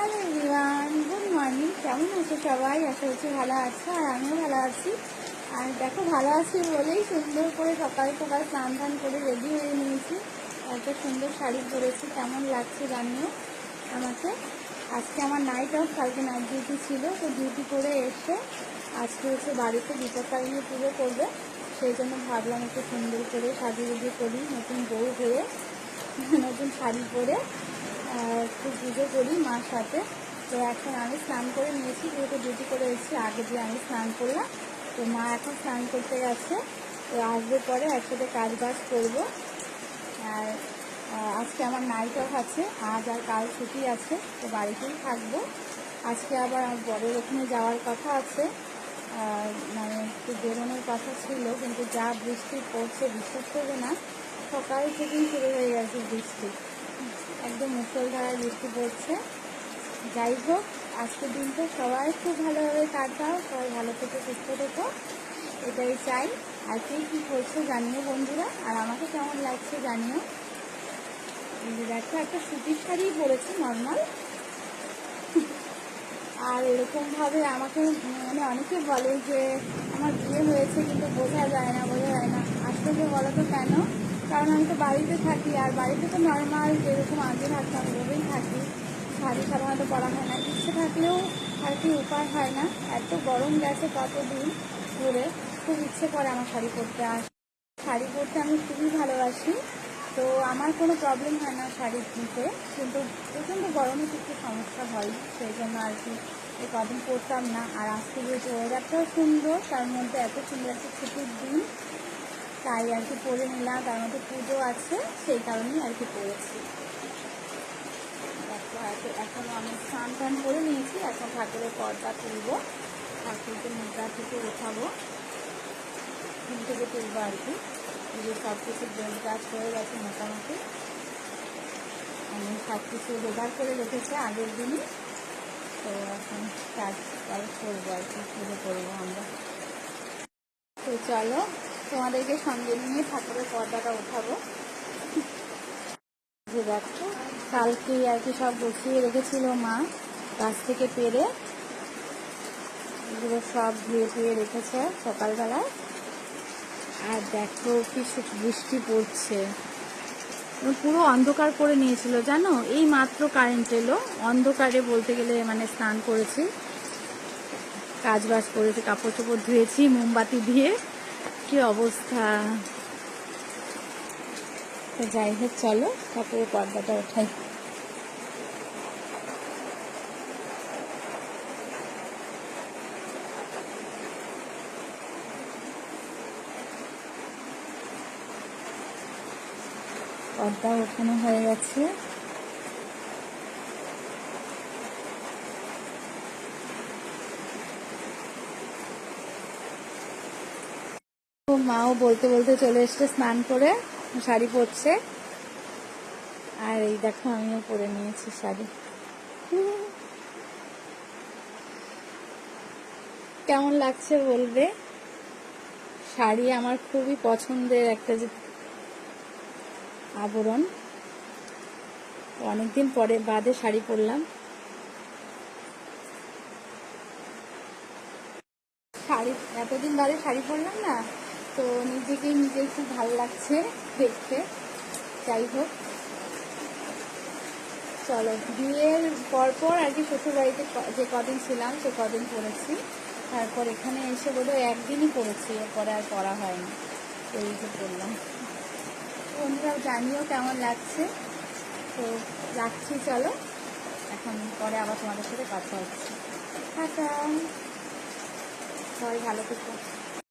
Hello everyone, good morning. কেমন আছো সবাই? আশা করছি ভালো আছো, আর আমিও ভালো আছি। আর দেখো, ভালো আছি বলেই সুন্দর করে সকাল সকাল স্নান টান করে রেডি হয়ে নিয়েছি। এত সুন্দর শাড়ি পরেছি, কেমন লাগছে জানিও আমাকে। আজকে আমার নাইট অফ, কালকে নাইট ডিউটি ছিল, তো ডিউটি করে এসে আজকে হচ্ছে বাড়িতে বিপত্তারিণী পুজো করবে। সেই জন্য ভাবলাম একটু সুন্দর করে সাজিয়ে করি, নতুন বউ হয়ে নতুন শাড়ি পরে একটু পুজো করি মার সাথে। তো এখন আমি স্নান করে নিয়েছি, যেহেতু ডিউটি করে এসেছি, আগে দিয়ে আমি স্নান করলাম। তো মা এখন স্নান করতে গেছে, তো আসবে পরে একসাথে কাজ বাজ করবো। আর আজকে আমার নাইট অফ আছে, আজ আর কাল ছুটি আছে, তো বাড়িতেই থাকবো। আজকে আবার আমার বড়ের ওখানে যাওয়ার কথা আছে, মানে একটু বেরোনোর কথা ছিল, কিন্তু যা বৃষ্টি পড়ছে বিশ্বাস করবে না, সকাল থেকেই শুরু হয়ে গেছে বৃষ্টি, একদম মুষলধারায় বৃষ্টি পড়ছে। যাই হোক, আজকের দিনটা সবাই খুব ভালোভাবে কাটাও, সবাই ভালো থেকে সুস্থ থেকো, এটাই চাই। আর কে কী করছো জানিও বন্ধুরা, আর আমাকে কেমন লাগছে জানিও। দেখো, একটা সুতির শাড়ি পরেছি নর্মাল। আর এরকমভাবে আমাকে মানে অনেকে বলে যে আমার বিয়ে হয়েছে কিন্তু বোঝা যায় না। আসলে বলো তো কেন? কারণ আমি তো বাড়িতে থাকি, আর বাড়িতে তো নর্মাল যেরকম আগে থাকতাম ওভাবেই থাকি। শাড়ি সাধারণত পরা হয় না, ইচ্ছে থাকলেও আর কি উপায় হয় না। এত গরম গেছে কতদিন ধরে, খুব ইচ্ছে করে আমার শাড়ি পরতে। আর শাড়ি পরতে আমি খুবই ভালোবাসি, তো আমার কোনো প্রবলেম হয় না শাড়ি নিতে, কিন্তু প্রচণ্ড গরমে একটু সমস্যা হয়, সেই জন্য আর কি এই কদিন পরতাম না। আর আজকে যেহেতু ওয়েদারটাও সুন্দর, তার মধ্যে এত সুন্দর একটা ছুটির দিন, তাই আর কি পরে নিলাম। তার মধ্যে পুজো আছে, সেই কারণেই আর কি পরেছি। এখনও আমি স্নান টান করে নিয়েছি, এখন ঠাকুরের পর্দা তুলবো, ঠাকুরকে মুদ্রা থেকে উঠাবো, ঘুম থেকে তুলবো আর কি। যে সব কিছু বেল কাজ হয়ে গেছে মোটামুটি, আমি সব কিছু জোগাড় করে রেখেছি আগের দিনই, তো এখন কাজ করবো আর কি, পুজো করবো আমরা। তো চলো, তোমাদেরকে সঙ্গে নিয়ে ঠাকুরের পর্দাটা উঠাবো। যে দেখো, কালকেই আর কি সব গুছিয়ে রেখেছিল মা, গাছ থেকে পেরে এগুলো সব ধুয়ে ধুয়ে রেখেছে সকালবেলায়। আর দেখো কি বৃষ্টি পড়ছে, পুরো অন্ধকার করে নিয়েছিল জানো, এই মাত্র কারেন্ট এলো। অন্ধকারে বলতে গেলে মানে স্নান করেছি, কাজ বাজ করেছি, কাপড় চোপড় ধুয়েছি মোমবাতি দিয়ে, কি অবস্থা। তো যাই হোক, চলো ঠাকুরের পর্দাটা ওঠাই। পর্দা ওঠানো হয়ে গেছে। মাও বলতে বলতে চলে এসছে স্নান করে, শাড়ি পরছে। আর এই দেখো, আমিও পরে নিয়েছি শাড়ি। কেমন লাগছে বলবে। শাড়ি আমার খুবই পছন্দের একটা যে আবরণ, অনেকদিন পরে বাদে শাড়ি পরলাম। এতদিন বাদে শাড়ি পরলাম না, তো নিজের খুব ভালো লাগছে দেখতে। যাই হোক, চলো, বিয়ের পরপর আর কি শ্বশুরবাড়িতে যে কদিন ছিলাম সে কদিন পরেছি, তারপর এখানে এসে বোধহয় একদিনই পরেছি, এরপরে আর পরা হয়নি, এই যে পরলাম। বন্ধুরাও জানিও কেমন লাগছে। তো রাখছি, চলো, এখন পরে আবার তোমাদের সাথে কথা হচ্ছে। টাটা, সবাই ভালো থেকো।